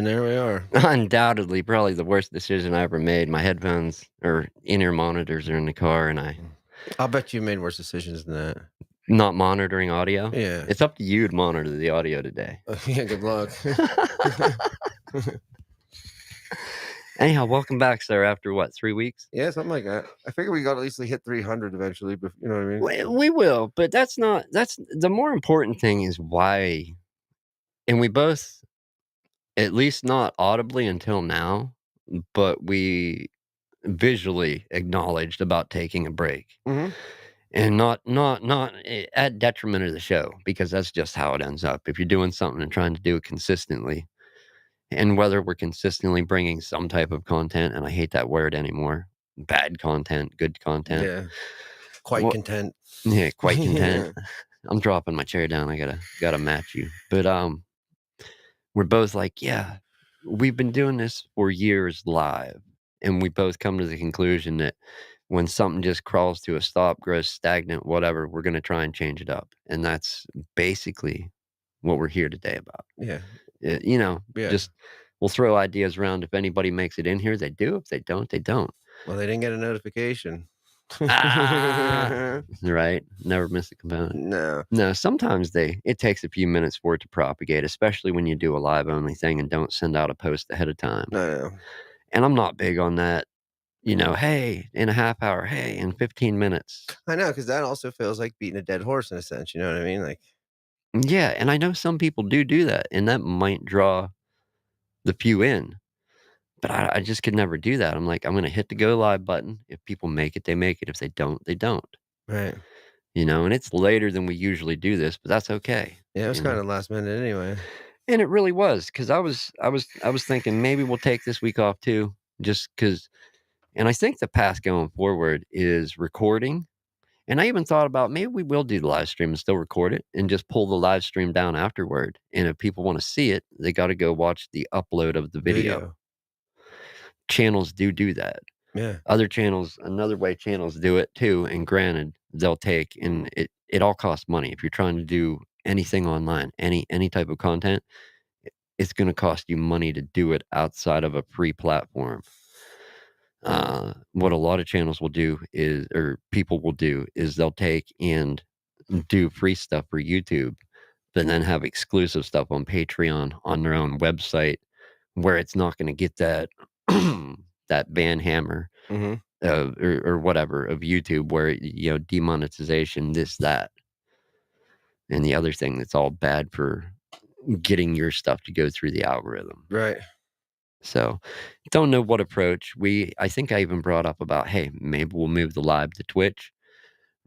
And there we are. Undoubtedly, probably the worst decision I ever made. My headphones or in-ear monitors are in the car, and I'll bet you made worse decisions than that. not monitoring audio. Yeah. It's up to you to monitor the audio today. Yeah, good luck. Anyhow, welcome back, sir, after what, 3 weeks? Yeah, something like that. I figure we got at least hit 300 eventually, but you know what I mean? We will, but that's the more important thing is why, and we both, at least not audibly until now, but we visually acknowledged about taking a break. Mhm. And not at detriment of the show, because that's just how it ends up. If you're doing something and trying to do it consistently, and whether we're consistently bringing some type of content, and I hate that word anymore, bad content, good content. Yeah. Quite Well, content. yeah, quite content. I'm dropping my chair down. I gotta match you. But we're both like, yeah, we've been doing this for years live, and we both come to the conclusion that when something just crawls to a stop, grows stagnant, whatever, we're gonna try and change it up, and that's basically what we're here today about. Yeah. Yeah. Just we'll throw ideas around. If anybody makes it in here, they do. If they don't, they don't. Well, they didn't get a notification. Right? Never miss a component. No. No, sometimes it takes a few minutes for it to propagate, especially when you do a live only thing and don't send out a post ahead of time. No. And I'm not big on that. Hey, in a half hour, hey, in 15 minutes. I know, because that also feels like beating a dead horse in a sense. You know what I mean? Like, Yeah, and I know some people do that, and that might draw the few in. But I just could never do that. I'm like, I'm gonna hit the go live button. If people make it, they make it. If they don't, they don't. right. And it's later than we usually do this, but that's okay. Yeah, it was kind of last minute anyway. And it really was, because I was thinking maybe we'll take this week off too, just because. And I think the path going forward is recording. And I even thought about maybe we will do the live stream and still record it and just pull the live stream down afterward. And if people want to see it, they got to go watch the upload of the video. Channels do that. Yeah. Other channels, another way channels do it too. And granted, they'll take, and it all costs money. If you're trying to do anything online, any type of content, it's going to cost you money to do it outside of a free platform. What a lot of channels will do is, or people will do, is they'll take and do free stuff for YouTube, but then have exclusive stuff on Patreon on their own website, where it's not going to get that that van hammer or whatever of YouTube, where demonetization, this, that, and the other thing that's all bad for getting your stuff to go through the algorithm. Right. So, don't know what approach. I think I even brought up about, hey, maybe we'll move the live to Twitch,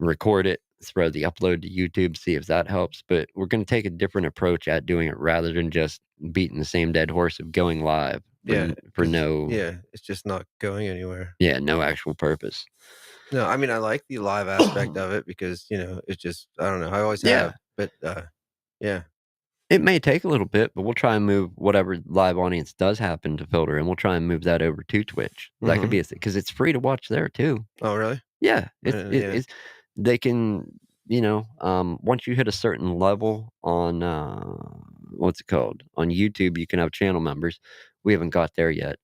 record it, throw the upload to YouTube, see if that helps. But we're going to take a different approach at doing it rather than just beating the same dead horse of going live. For no. Yeah, it's just not going anywhere. Yeah, no actual purpose. No, I mean, I like the live aspect of it because, it's just, I don't know, I always have. But, yeah. It may take a little bit, but we'll try and move whatever live audience does happen to filter, and we'll try and move that over to Twitch. That could be a thing, because it's free to watch there too. Oh, really? Yeah. It's they can, once you hit a certain level on, what's it called? On YouTube, you can have channel members. We haven't got there yet.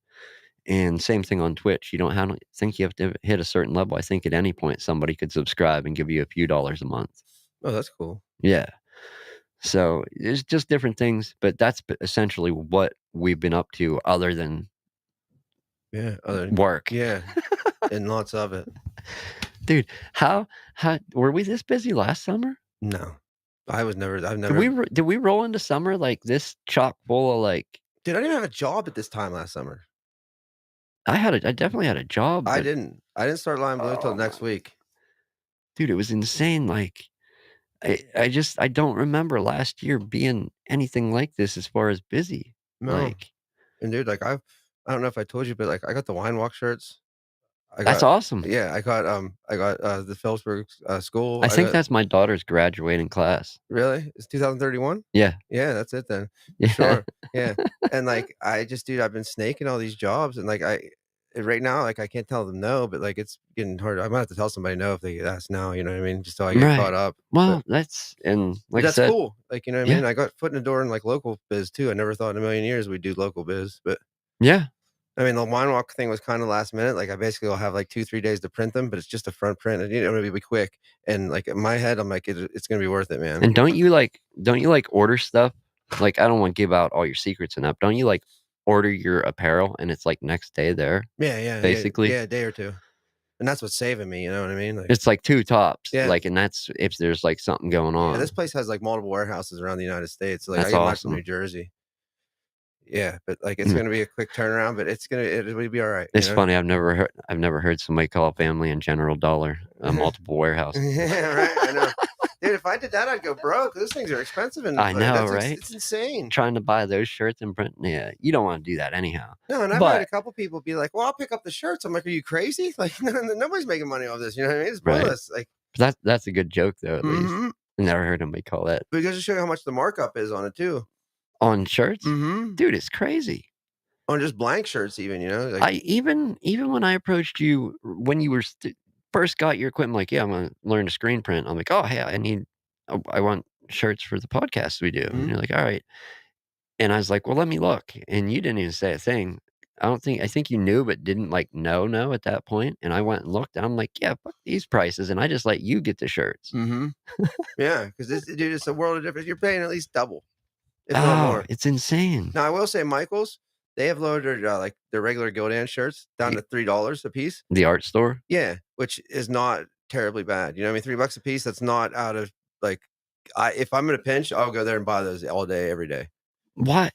And same thing on Twitch. You don't think you have to hit a certain level. I think at any point somebody could subscribe and give you a few dollars a month. Oh, that's cool. Yeah. So it's just different things, but that's essentially what we've been up to, other than work. Yeah, and lots of it. Dude, how were we this busy last summer? No, I've never. Did we roll into summer like this, chock full of like? Dude, I didn't have a job at this time last summer. I definitely had a job. I didn't start Lion Blue until next week. Dude, it was insane. Like, I don't remember last year being anything like this as far as busy. No. And dude, like I don't know if I told you, but like I got the Wine Walk shirts. That's awesome. Yeah, I got the Phillipsburg school. I think that's my daughter's graduating class. Really? It's 2031? Yeah. Yeah, that's it then. Yeah. Sure. Yeah. And like I've been snaking all these jobs, and like right now, like, I can't tell them no, but, like, it's getting hard. I might have to tell somebody no if they ask now, you know what I mean? Just so I get caught Right. up, but Well, that's and like I that's said, cool, like, you know what I yeah, mean? I got foot in the door in, like, local biz too. I never thought in a million years we'd do local biz, but yeah, I mean, the wine walk thing was kinda last minute. Like, I basically will have, like, 2, 3 days to print them, but it's just a front print, and, you know, it'll be quick, and, like, in my head, I'm like, it's gonna be worth it, man." and don't you, like, order stuff? Like, I don't wanna give out all your secrets and that, don't you, like, order your apparel and it's, like, next day there, Yeah, yeah, yeah, basically? yeah, a day or 2, and that's what's saving me, you know what I mean? Like It's, like, 2 tops, yeah, like, and that's if there's, like, something going yeah, this on. place has, like, multiple warehouses around the United States. Like, I That's get mine from New awesome. Jersey. Yeah, but, like, it's Mm, gonna be a quick turnaround, but it'll be alright, you it's know? funny, I've never heard somebody call Family and General Dollar a multiple warehouse. Yeah, right, I know. Dude, if I did that, I'd go broke. Those things are expensive, and, I know, right? it's insane. Trying to buy those shirts and print yeah, you don't wanna do that anyhow. No, and I've had a But couple people be like, "Well, I'll pick up the shirts." I'm like, "Are you crazy? Like, nobody's making money off this, you know what I mean? It's right. pointless." Like That's a good joke though, at least. mhm. I never heard anybody call that. But it goes to show you how much the markup is on it too. On shirts? Mhm. Dude, it's crazy. On just blank shirts even, you know? Like I even when I approached you when you were first got your equipment, like, "Yeah, I'm gonna learn to screen print." I'm like, "Oh, hey, I want shirts for the podcast we do." And mhm, you're like, "Alright." And I was like, "Well, let me look." And you didn't even say a thing. I think you knew, but didn't, like, know at that point, and I went and looked, and I'm like, "Yeah, fuck these prices," and I just let you get the shirts. mhm. Yeah, because this dude, it's a world of difference. You're paying at least double, if not Oh, more. it's insane. Now, I will say Michaels, they have lowered their, like, their regular Gildan shirts down Y to $3 a piece. the art store? Yeah, which is not terribly bad, you know what I mean? $3 a piece, that's not out of, like if I'm in a pinch, I'll go there and buy those all day, every day. Why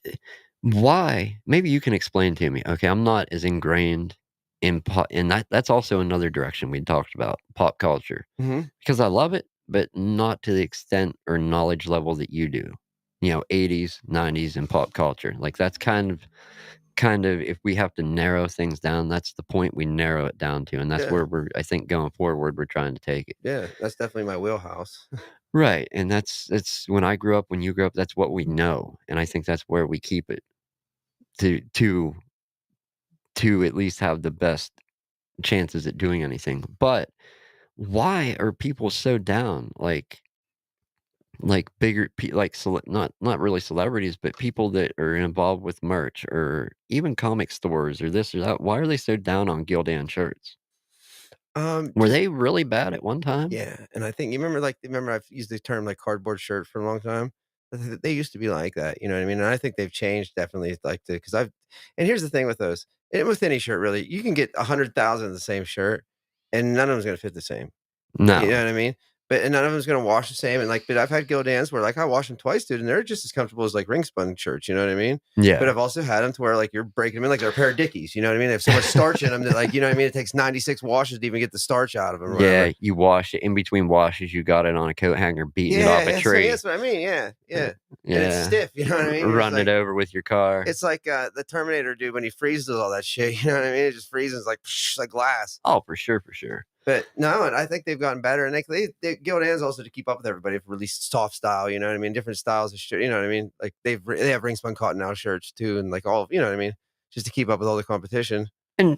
why? Maybe you can explain to me. Okay, I'm not as ingrained in pop and that's also another direction we talked about, pop culture. Mhm. Because I love it, but not to the extent or knowledge level that you do. 80s, 90s, and pop culture. Like, that's kind of if we have to narrow things down, that's the point we narrow it down to, and that's Yeah, where I think going forward, we're trying to take it. yeah, that's definitely my wheelhouse. Right, and that's when I grew up, when you grew up, that's what we know, and I think that's where we keep it to at least have the best chances at doing anything. But why are people so down? Like bigger like not really celebrities, but people that are involved with merch or even comic stores or this or that. Why are they so down on Gildan shirts? Were Just they really bad at one time? yeah, and I think remember I've used the term, like, cardboard shirt for a long time? They used to be like that, you know what I mean? And I think they've changed definitely, like, the because I've and here's the thing with those, and with any shirt really, you can get 100,000 of the same shirt, and none of them's gonna fit the same. You know No. what I mean? But and none of them's gonna wash the same, and, like but I've had Gildans where, like, I wash them twice, dude, and they're just as comfortable as, like, ring spun shirts, you know what I mean? But Yeah. I've also had them to where, like, you're breaking them in like they're a pair of Dickies, you know what I mean? They have so much starch in them that, like, you know what I mean? It takes 96 washes to even get the starch out of them or Yeah, whatever. you wash it in between washes, you got it on a coat hanger, beating it Yeah, off a yeah, so tree. that's what I mean, yeah, Uh, yeah, and it's yeah. stiff, you know what I mean? You're just Run it like over with your car. it's like, the Terminator dude when he freezes all that shit, you know what I mean? It just freezes like glass. Oh, for sure, for sure. But no, and I think they've gotten better, and they Gildan's also to keep up with everybody. Have released soft style, you know what I mean? Different styles of shirt, you know what I mean? Like they have ring spun cotton now shirts too, and like all you know what I mean? Just to keep up with all the competition. And,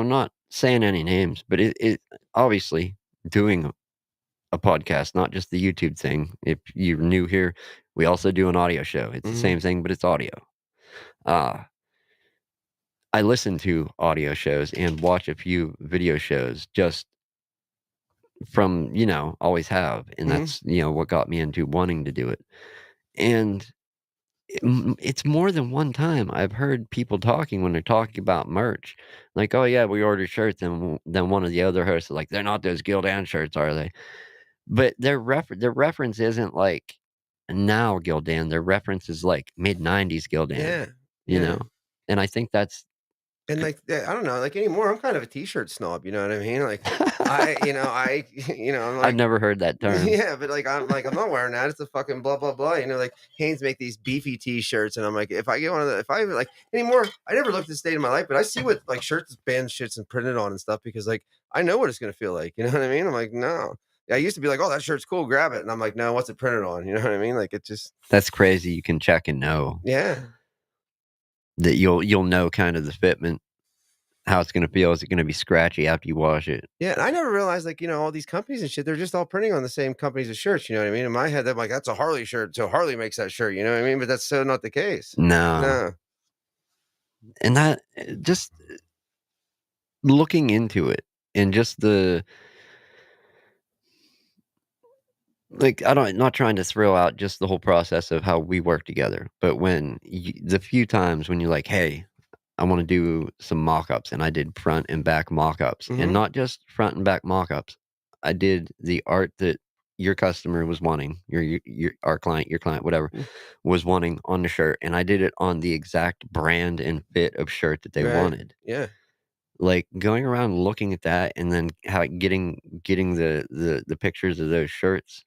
not saying any names, but it obviously doing a podcast, not just the YouTube thing. If you're new here, we also do an audio show. It's the Mhm, same thing, but it's audio. Uh, I listen to audio shows and watch a few video shows just from, always have. And mhm, that's, what got me into wanting to do it. And it's more than one time I've heard people talking when they're talking about merch. Like, oh, yeah, we ordered shirts. And then one of the other hosts is like, they're not those Gildan shirts, are they? But their reference isn't like now Gildan, their reference is like mid-90s Gildan, yeah, you yeah. know? And I think that's And, c like, I don't know, like, anymore, I'm kind of a t-shirt snob, you know what I mean? Like, I'm I've like never heard that term. yeah, but, I'm not wearing that, it's a fucking blah, blah, blah, you know, like, Hanes make these beefy t-shirts, and I'm like, if I get one of the if I even, like anymore, I never looked at this state in my life, but I see what, like, shirts band shits and printed on and stuff because, like, I know what it's gonna feel like, you know what I mean? I'm like, "No." I used to be like, "Oh, that shirt's cool, grab it," and I'm like, "No, what's it printed on?" You know what I mean? Like, it just That's crazy you can check and know yeah. that you'll know kind of the fitment. how it's gonna feel. Is it gonna be scratchy after you wash it? Yeah, and I never realized, like, all these companies and shit, they're just all printing on the same companies of shirts, you know what I mean? In my head, I'm like, "That's a Harley shirt, so Harley makes that shirt," you know what I mean? But that's so not the case. No. No. And that just looking into it and just the like, I don't not trying to throw out just the whole process of how we work together, but when the few times when you're like, "Hey, I wanna do some mock-ups," and I did front and back mock-ups, and Mhm. not just front and back mock-ups. I did the art that your customer was wanting, your our client, your client, whatever, Mm, was wanting on the shirt, and I did it on the exact brand and fit of shirt that they right. wanted. Yeah. Like, going around looking at that and then how getting the pictures of those shirts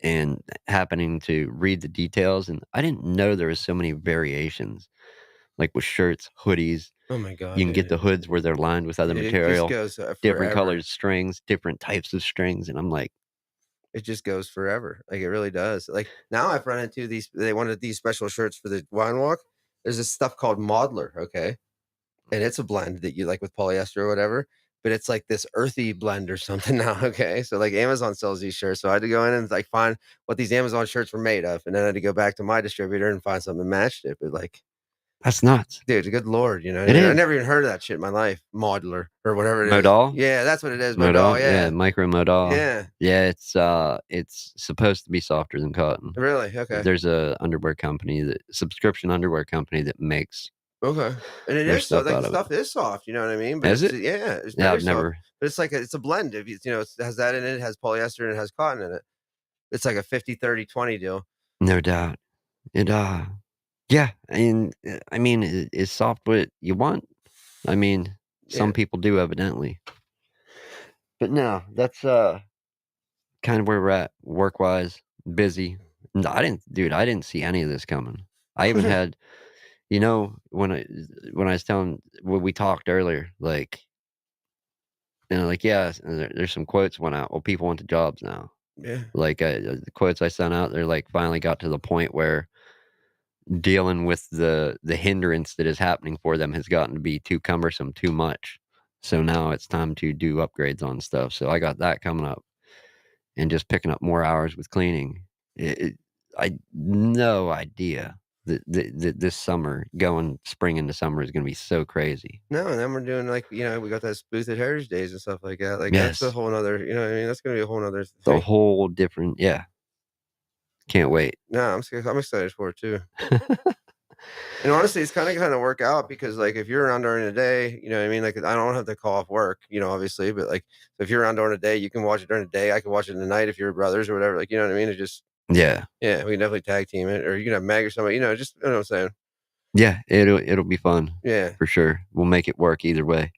and happening to read the details, and I didn't know there was so many variations, like with shirts, hoodies. Oh my You god, can get dude. the hoods where they're lined with other It just material, goes, different forever. colored strings, different types of strings, and I'm like, It just goes forever. Like, it really does. Like, now I've run into these they wanted these special shirts for the wine walk. There's this stuff called Modeler, okay? And it's a blend that you like with polyester or whatever, but it's like this earthy blend or something now, okay? So, like, Amazon sells these shirts, so I had to go in and, like, find what these Amazon shirts were made of, and then I had to go back to my distributor and find something that matched it, but, like, "That's nuts." dude, good lord, It I is. never even heard of that shit in my life. Modeler or whatever it is. Modal? Yeah, that's what it is, Modal, Modal? Yeah, yeah. micro modal. Yeah. Yeah, it's supposed to be softer than cotton. Really? Okay. There's a underwear company that subscription underwear company that makes Okay. And it their is so stuff like, out the of it. stuff is soft, you know what I mean? But Is it's it? yeah, it's Yeah, very I've soft. never But it's like it's a blend. If it has that in it, it has polyester and it has cotton in it. It's like a 50-30-20 deal. no doubt. It, yeah, and, I mean, is soft what you want? I mean, some Yeah. people do evidently. But no, that's, kind of where we're at work-wise, busy. And I didn't see any of this coming. I even had when I was telling when we talked earlier, like, like, yeah, there's some quotes went out. Well, people want the jobs now. Yeah. Like, the quotes I sent out, they're like finally got to the point where dealing with the hindrance that is happening for them has gotten to be too cumbersome, too much. So now it's time to do upgrades on stuff. So I got that coming up and just picking up more hours with cleaning. I no idea that this summer, going spring into summer, is going to be so crazy. No, and then we're doing like, we got this booth at Heritage Days and stuff like that. Like that's a Yes, whole nother, what I mean? That's gonna be a whole nother the thing. whole different. Yeah, can't wait. No, I'm excited for it too. And honestly, it's kinda work out because, like, if you're around during the day, you know what I mean? Like, I don't have to call off work, obviously, but, like, if you're around during the day, you can watch it during the day, I can watch it in the night if you're brothers or whatever, like, you know what I mean? It just Yeah, yeah, we can definitely tag team it, or you can have Meg or somebody, just you know what I'm saying? yeah, it'll be fun Yeah. for sure. We'll make it work either way.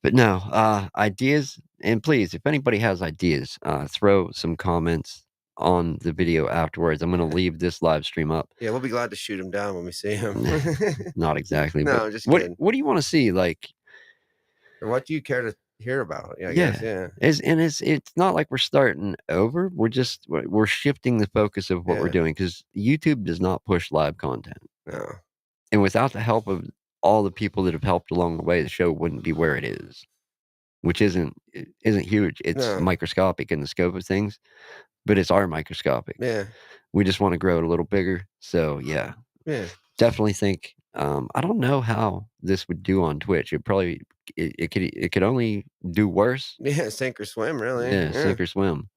But no, ideas, and please, if anybody has ideas, throw some comments on the video afterwards. I'm gonna Yeah. leave this live stream up. Yeah, we'll be glad to shoot him down when we see him. Not exactly, No, but I'm just kidding. what do you wanna see? Like, Or what do you care to hear about? Yeah, I guess, yeah, yeah. it's not like we're starting over. We're shifting the focus of what we're Yeah. doing because YouTube does not push live content, No. and without the help of all the people that have helped along the way, the show wouldn't be where it is, which isn't huge. It's No. microscopic in the scope of things, but it's our microscopic. Yeah. We just wanna grow it a little bigger. So, yeah, Yeah. definitely think, I don't know how this would do on Twitch. It could only do worse. Yeah, sink or swim, really. Yeah, Yeah. sink or swim.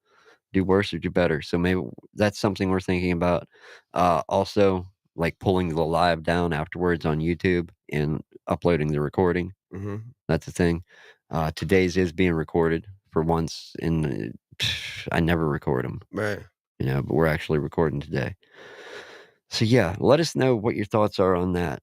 Do worse or do better. So maybe that's something we're thinking about. Also, like, pulling the live down afterwards on YouTube and uploading the recording. Mhm. That's a thing. Today's is being recorded for once in I never record them, Right. but we're actually recording today. So yeah, let us know what your thoughts are on that.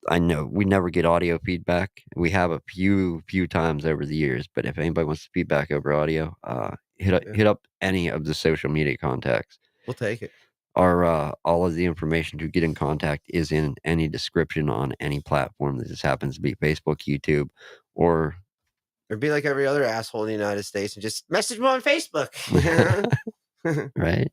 I know we never get audio feedback. We have a few times over the years, but if anybody wants to feedback over audio, Yeah. hit up any of the social media contacts. We'll take it. All of the information to get in contact is in any description on any platform that just happens to be Facebook, YouTube, or Or be like every other asshole in the United States and just message me on Facebook. right?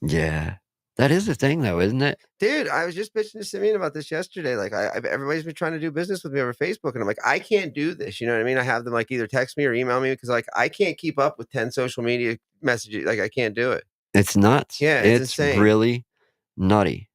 Yeah. That is the thing, though, isn't it? Dude, I was just bitching to Simeon about this yesterday. Like, everybody's been trying to do business with me over Facebook, and I'm like, I can't do this. You know what I mean? I have them like either text me or email me because like I can't keep up with 10 social media messages. Like, I can't do it. It's nuts. Yeah, it's It's insane. really nutty.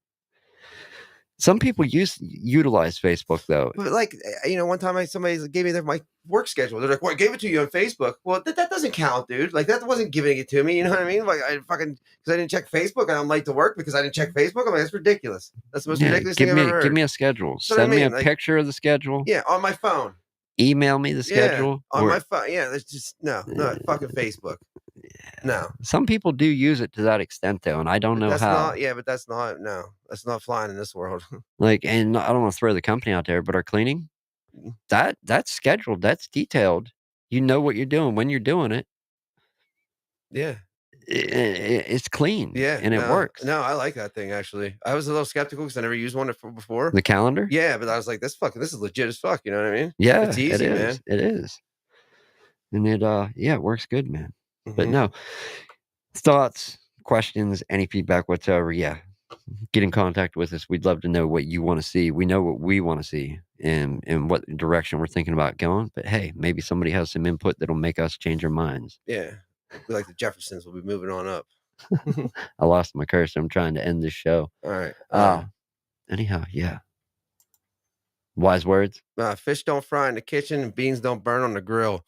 Some people utilize Facebook, though. But like, one time somebody gave me my work schedule. They're like, "Well, I gave it to you on Facebook." Well, that doesn't count, dude. Like, that wasn't giving it to me. You know what I mean? Like, I fucking because I didn't check Facebook and I'm late to work because I didn't check Facebook. I'm like, that's ridiculous. That's the most Yeah, ridiculous thing I've ever heard. give me a schedule. That's what I Send me a mean. Like, picture of the schedule. yeah, on my phone. Email me the Yeah, schedule. on my phone. Yeah, there's just no, fucking Facebook. No, Some people do use it to that extent, though, and I don't but know that's how. not. Yeah, but that's not. No, that's not flying in this world. Like, and I don't want to throw the company out there, but our cleaning, that's scheduled, that's detailed. You know what you're doing when you're doing it. Yeah. It's clean, Yeah, and it works. no, I like that thing actually. I was a little skeptical because I never used one before. The calendar? Yeah, but I was like, this is legit as fuck. You know what I mean? Yeah, It's easy, man. it is. And yeah, it works good, man. But Mhm. no, thoughts, questions, any feedback whatsoever, yeah, get in contact with us. We'd love to know what you wanna see. We know what we wanna see and what direction we're thinking about going, but hey, maybe somebody has some input that'll make us change our minds. Yeah, we like the Jeffersons. We'll be moving on up. I lost my cursor. I'm trying to end this show. All right. Anyhow, yeah. Wise words. Fish don't fry in the kitchen, and beans don't burn on the grill.